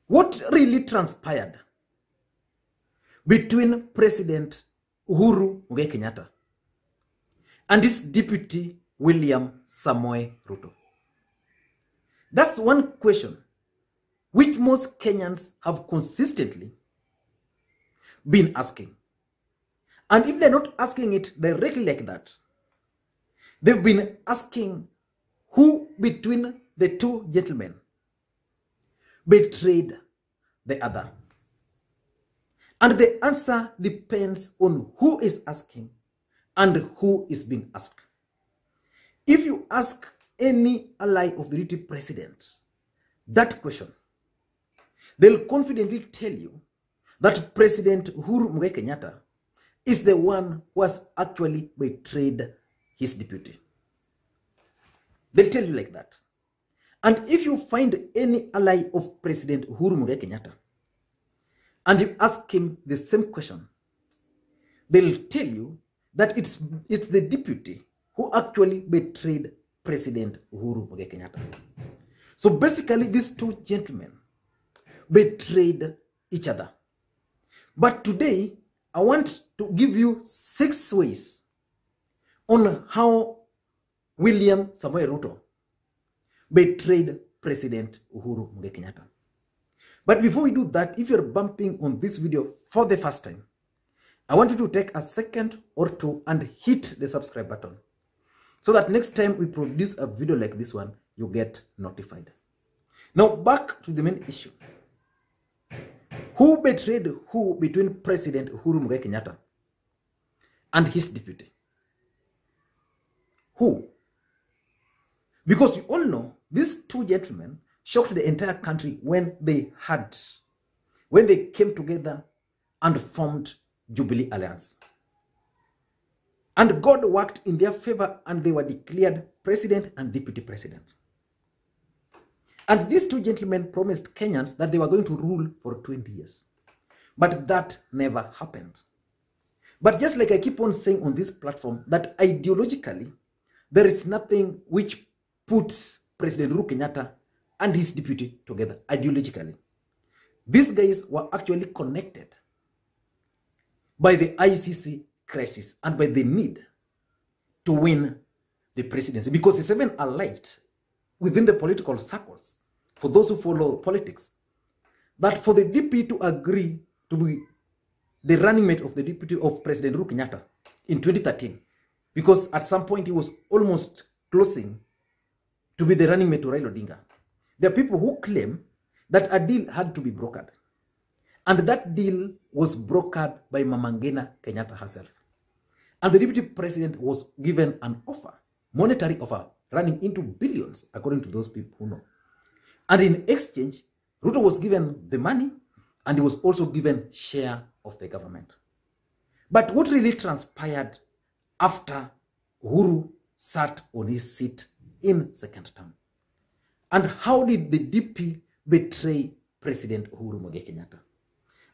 what really transpired between President Uhuru Kenyatta and his deputy William Samoei Ruto? That's one question which most Kenyans have consistently been asking. And if they're not asking it directly like that, they've been asking who between the two gentlemen betrayed the other. And the answer depends on who is asking and who is being asked. If you ask any ally of the deputy president that question, they'll confidently tell you that President Uhuru Kenyatta is the one who has actually betrayed his deputy. They'll tell you like that. And if you find any ally of President Uhuru Kenyatta and you ask him the same question, they'll tell you that it's the deputy who actually betrayed President Uhuru Kenyatta. So basically, these two gentlemen betrayed each other. But today, I want to give you 6 ways on how William Samoei Ruto betrayed President Uhuru Kenyatta. But before we do that, if you're bumping on this video for the first time, I want you to take a second or two and hit the subscribe button so that next time we produce a video like this one, you get notified. Now back to the main issue. Who betrayed who between President Uhuru Kenyatta and his deputy? Who? Because you all know these two gentlemen shocked the entire country when they came together and formed Jubilee Alliance. And God worked in their favor and they were declared president and deputy president. And these two gentlemen promised Kenyans that they were going to rule for 20 years. But that never happened. But just like I keep on saying on this platform, that ideologically, there is nothing which puts President Uhuru Kenyatta and his deputy together ideologically. These guys were actually connected by the ICC crisis and by the need to win the presidency, because it's even alleged within the political circles, for those who follow politics, that for the DP to agree to be the running mate of the deputy of President Uhuru Kenyatta in 2013, because at some point he was almost closing to be the running mate to Raila Odinga. There are people who claim that a deal had to be brokered. And that deal was brokered by Mama Ngina Kenyatta herself. And the deputy president was given an offer, monetary offer, running into billions, according to those people who know. And in exchange, Ruto was given the money and he was also given share of the government. But what really transpired after Uhuru sat on his seat in second term? And how did the DP betray President Uhuru Kenyatta?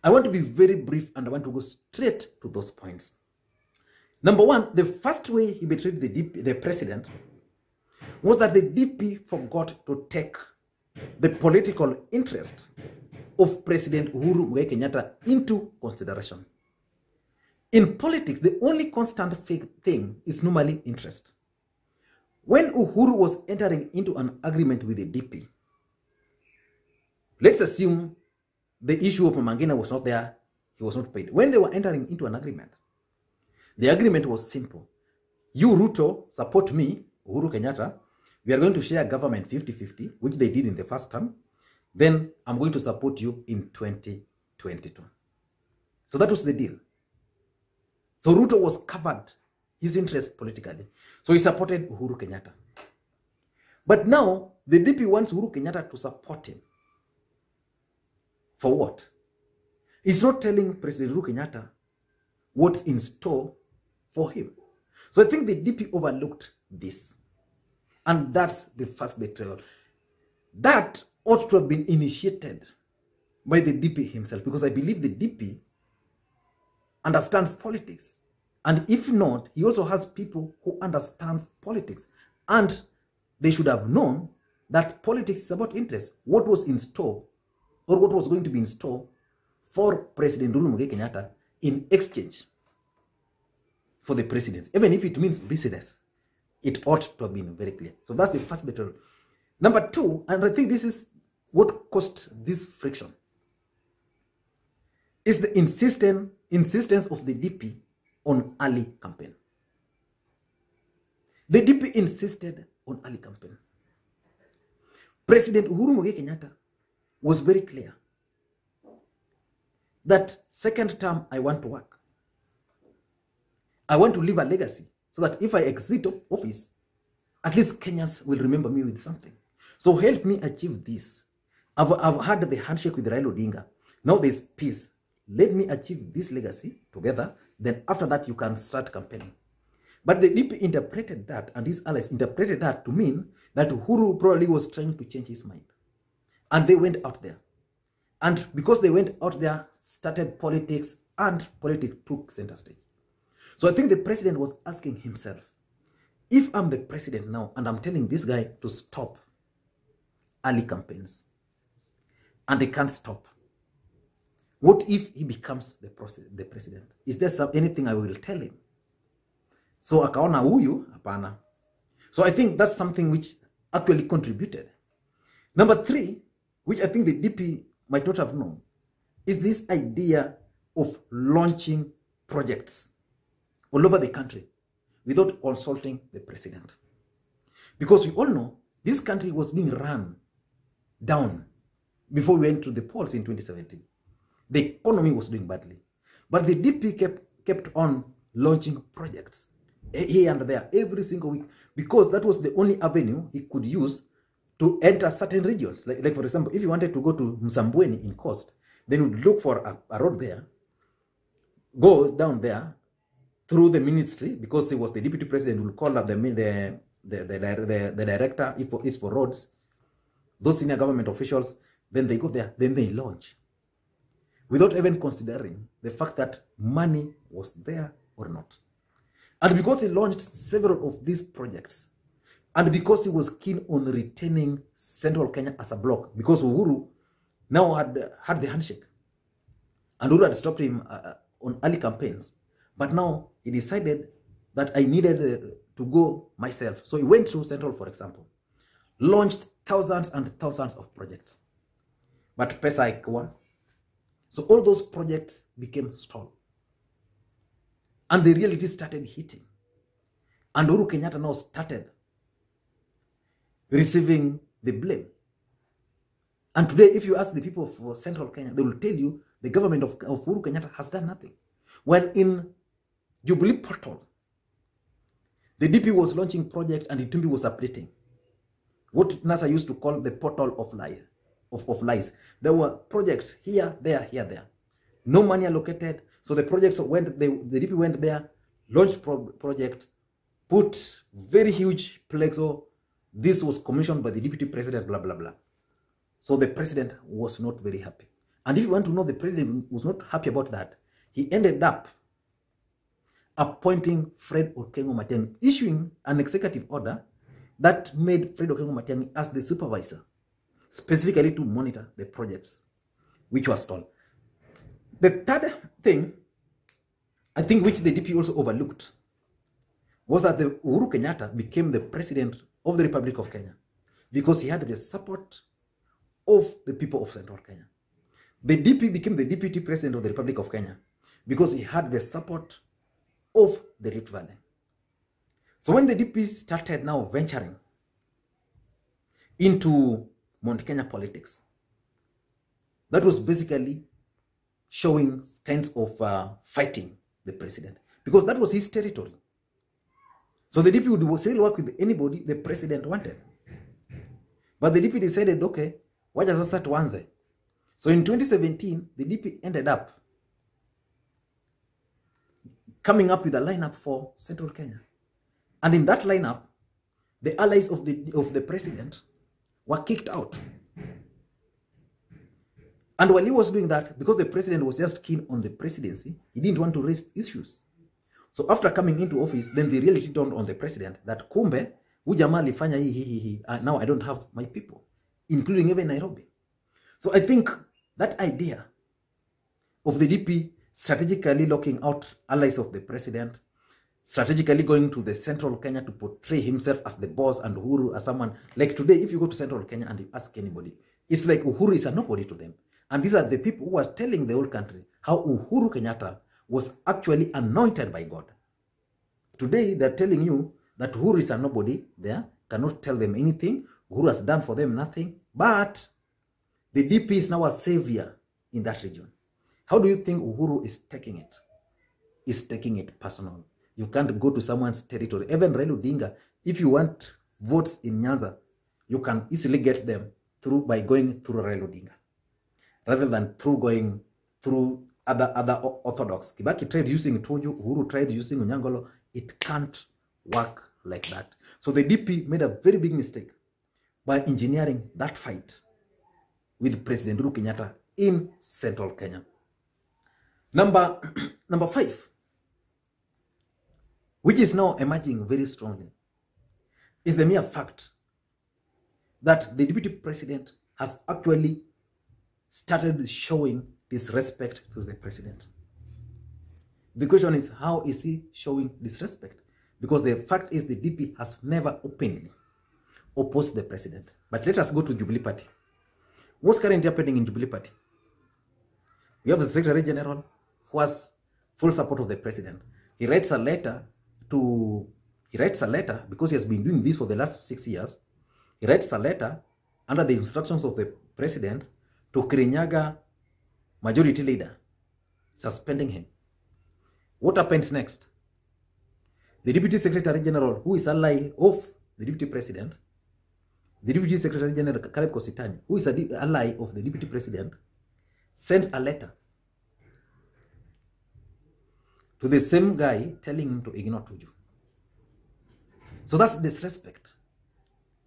I want to be very brief and I want to go straight to those points. Number one, the first way he betrayed the president was that the DP forgot to take the political interest of President Uhuru Kenyatta into consideration. In politics, the only constant thing is normally interest. When Uhuru was entering into an agreement with the DP, let's assume the issue of Mama Ngina was not there, he was not paid. When they were entering into an agreement, the agreement was simple. You, Ruto, support me, Uhuru Kenyatta. We are going to share government 50-50, which they did in the first term. Then I'm going to support you in 2022. So that was the deal. So Ruto was covered his interest politically. So he supported Uhuru Kenyatta. But now the DP wants Uhuru Kenyatta to support him. For what? He's not telling President Uhuru Kenyatta what's in store for him. So I think the DP overlooked this. And that's the first betrayal. That ought to have been initiated by the DP himself, because I believe the DP understands politics. And if not, he also has people who understands politics. And they should have known that politics is about interest. What was in store or what was going to be in store for President Uhuru Kenyatta in exchange for the presidency. Even if it means business, it ought to have been very clear. So that's the first battle. Number two, and I think this is what caused this friction, is the insistence of the DP on early campaign. The DP insisted on early campaign. President Uhuru Kenyatta was very clear that second term, I want to work. I want to leave a legacy so that if I exit office, at least Kenyans will remember me with something. So help me achieve this. I've had the handshake with Raila Odinga. Now there's peace. Let me achieve this legacy together. Then after that, you can start campaigning. But the DP interpreted that, and his allies interpreted that to mean that Uhuru probably was trying to change his mind. And they went out there. And because they went out there, started politics, and politics took center stage. So I think the president was asking himself, if I'm the president now, and I'm telling this guy to stop early campaigns, and they can't stop, what if he becomes the president? Is there anything I will tell him? So akaona huyu hapana. So I think that's something which actually contributed. Number three, which I think the DP might not have known, is this idea of launching projects all over the country without consulting the president. Because we all know this country was being run down before we went to the polls in 2017. The economy was doing badly. But the DP kept on launching projects here and there every single week, because that was the only avenue he could use to enter certain regions. Like for example, if you wanted to go to Msambweni in Coast, then you would look for a road there, go down there through the ministry, because he was the deputy president who will call up the director if it's for roads, those senior government officials, then they go there, then they launch, without even considering the fact that money was there or not. And because he launched several of these projects, and because he was keen on retaining Central Kenya as a bloc, because Uhuru now had the handshake, and Uhuru had stopped him on early campaigns, but now he decided that I needed to go myself. So he went through Central, for example, launched thousands and thousands of projects, but pesa ikawa. So all those projects became stalled. And the reality started hitting. And Uhuru Kenyatta now started receiving the blame. And today, if you ask the people of Central Kenya, they will tell you the government of Uhuru Kenyatta has done nothing. Well, in Jubilee portal, the DP was launching project and Itumbi was updating what NASA used to call the portal of lies. There were projects here, there, no money allocated. So the projects went, the DP went there, launched project, put very huge plexo. This was commissioned by the deputy president, blah, blah, blah. So the president was not very happy. And if you want to know, the president was not happy about that. He ended up appointing Fred Okengo Matiang'i, issuing an executive order that made Fred Okengo Matiang'i as the supervisor, specifically to monitor the projects which were stalled. The third thing, I think, which the DP also overlooked, was that the Uhuru Kenyatta became the president of the Republic of Kenya because he had the support of the people of Central Kenya. The DP became the deputy president of the Republic of Kenya because he had the support of the Rift Valley. So when the DP started now venturing into Mount Kenya politics, that was basically showing kinds of fighting the president, because that was his territory. So the DP would still work with anybody the president wanted. But the DP decided, okay, wacha sasa tuanze. So in 2017, the DP ended up coming up with a lineup for Central Kenya. And in that lineup, the allies of the president were kicked out. And while he was doing that, because the president was just keen on the presidency, he didn't want to raise issues. So after coming into office, then the reality dawned on the president that kumbe, jamaa alifanya hii, now I don't have my people, including even Nairobi. So I think that idea of the DP strategically locking out allies of the president, strategically going to the central Kenya to portray himself as the boss and Uhuru as someone. Like today, if you go to central Kenya and you ask anybody, it's like Uhuru is a nobody to them. And these are the people who are telling the whole country how Uhuru Kenyatta was actually anointed by God. Today, they're telling you that Uhuru is a nobody there, cannot tell them anything. Uhuru has done for them nothing. But the DP is now a savior in that region. How do you think Uhuru is taking it? He's taking it personal. You can't go to someone's territory. Even Raila Odinga, if you want votes in Nyanza, you can easily get them by going through Raila Odinga, rather than going through other orthodox. Kibaki tried using Tuju, Uhuru tried using Unyangolo. It can't work like that. So the DP made a very big mistake by engineering that fight with President Uhuru Kenyatta in central Kenya. Number 5, which is now emerging very strongly, is the mere fact that the deputy president has actually started showing disrespect to the president. The question is, how is he showing disrespect? Because the fact is the DP has never openly opposed the president. But let us go to Jubilee Party. What's currently happening in Jubilee Party? We have the Secretary General who has full support of the president. He writes a letter because he has been doing this for the last 6 years. He writes a letter under the instructions of the president to Kirinyaga majority leader, suspending him. What happens next? The Deputy Secretary General, who is ally of the Deputy President, the Deputy Secretary General Caleb Kositany, who is an ally of the Deputy President, sends a letter to the same guy telling him to ignore Tuju. So that's disrespect.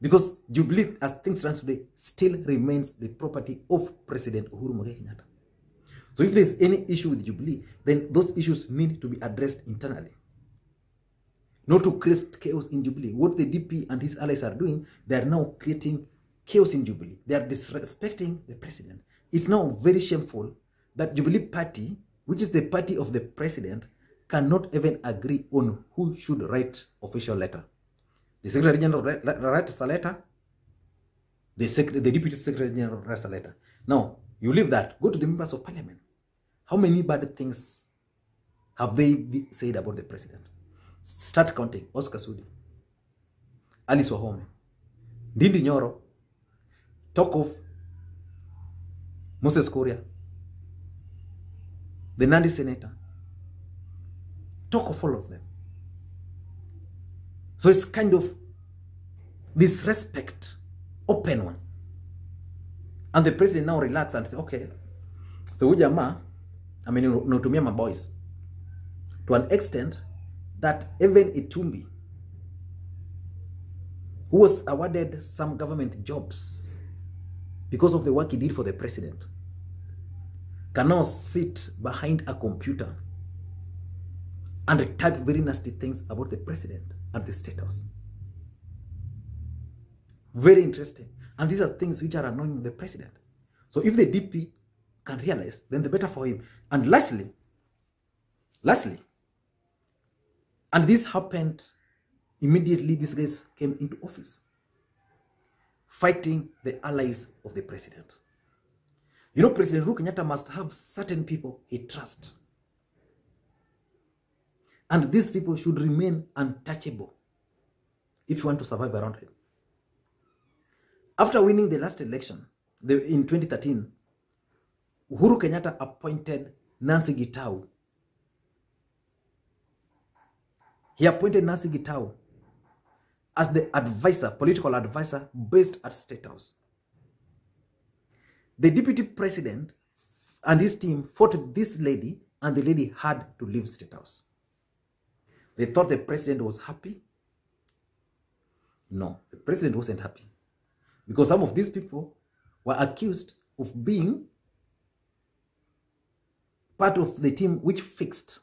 Because Jubilee, as things stand today, still remains the property of President Uhuru Kenyatta. So if there's any issue with Jubilee, then those issues need to be addressed internally. Not to create chaos in Jubilee. What the DP and his allies are doing, they are now creating chaos in Jubilee. They are disrespecting the president. It's now very shameful that Jubilee Party, which is the party of the president, cannot even agree on who should write official letter. The Secretary General writes a letter. The Deputy Secretary General writes a letter. Now, you leave that. Go to the members of parliament. How many bad things have they said about the president? Start counting. Oscar Sudi, Alice Wahome, Ndindi Nyoro, talk of Moses Kuria, the Nandi senator, talk of all of them. So it's kind of disrespect, open one. And the president now relax and say, okay, so Ujama, I mean, unatumia my boys to an extent that even Itumbi, who was awarded some government jobs because of the work he did for the president, can now sit behind a computer and type very nasty things about the president at the State House. Very interesting. And these are things which are annoying the president. So if the DP can realize, then the better for him. And lastly, and this happened immediately these guys came into office, fighting the allies of the president. You know, President Uhuru Kenyatta must have certain people he trusts. And these people should remain untouchable if you want to survive around him. After winning the last election in 2013, Uhuru Kenyatta appointed Nancy Gitau. He appointed Nancy Gitau as the advisor, political advisor based at State House. The deputy president and his team fought this lady, and the lady had to leave State House. They thought the president was happy. No, the president wasn't happy. Because some of these people were accused of being part of the team which fixed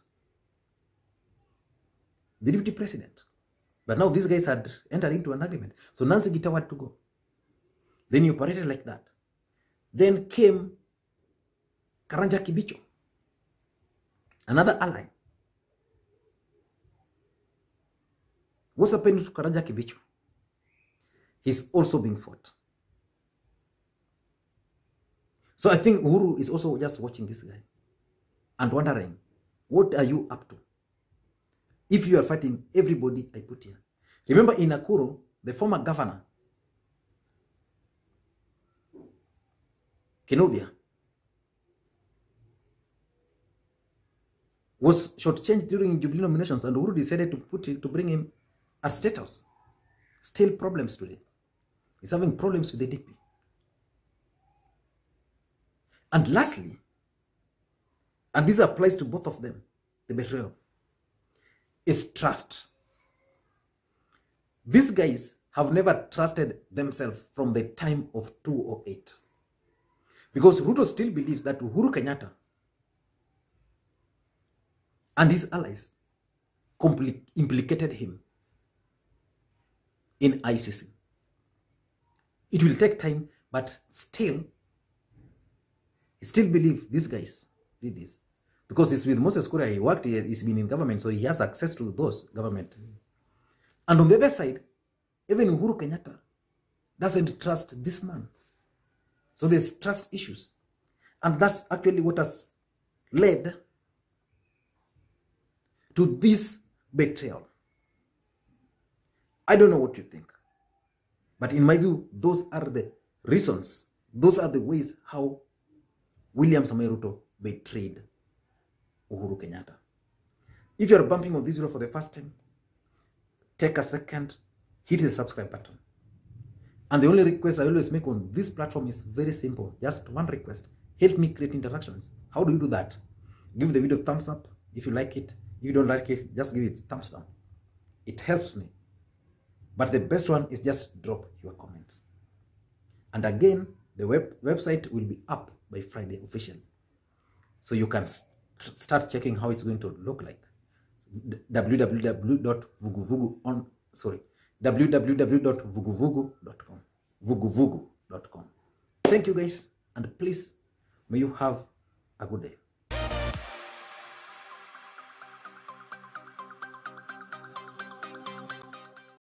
the deputy president. But now these guys had entered into an agreement. So Nancy Gitau had to go. Then he operated like that. Then came Karanja Kibicho, another ally. What's happening to Karanja Kibicho? He's also being fought. So I think Uhuru is also just watching this guy and wondering, what are you up to? If you are fighting everybody I put here. Remember in Nakuru, the former governor, Kinodhia, was shortchanged during Jubilee nominations, and Uhuru decided to bring him at State House. Still problems today. He's having problems with the DP. And lastly, and this applies to both of them, the betrayal, is trust. These guys have never trusted themselves from the time of 2008. Because Ruto still believes that Uhuru Kenyatta and his allies implicated him in ICC. It will take time, but still, he still believes these guys did this. Because it's with Moses Kuria, he worked, he's been in government, so he has access to those government. And on the other side, even Uhuru Kenyatta doesn't trust this man. So there's trust issues. And that's actually what has led to this betrayal. I don't know what you think. But in my view, those are the reasons. Those are the ways how William Samoei Ruto betrayed Uhuru Kenyatta. If you're bumping on this video for the first time, take a second, hit the subscribe button. And the only request I always make on this platform is very simple. Just one request. Help me create interactions. How do you do that? Give the video a thumbs up if you like it. If you don't like it, just give it thumbs down. It helps me. But the best one is just drop your comments. And again, the website will be up by Friday officially. So you can start checking how it's going to look like. www.vuguvugu.com. Vuguvugu.com. Thank you guys, and please, may you have a good day.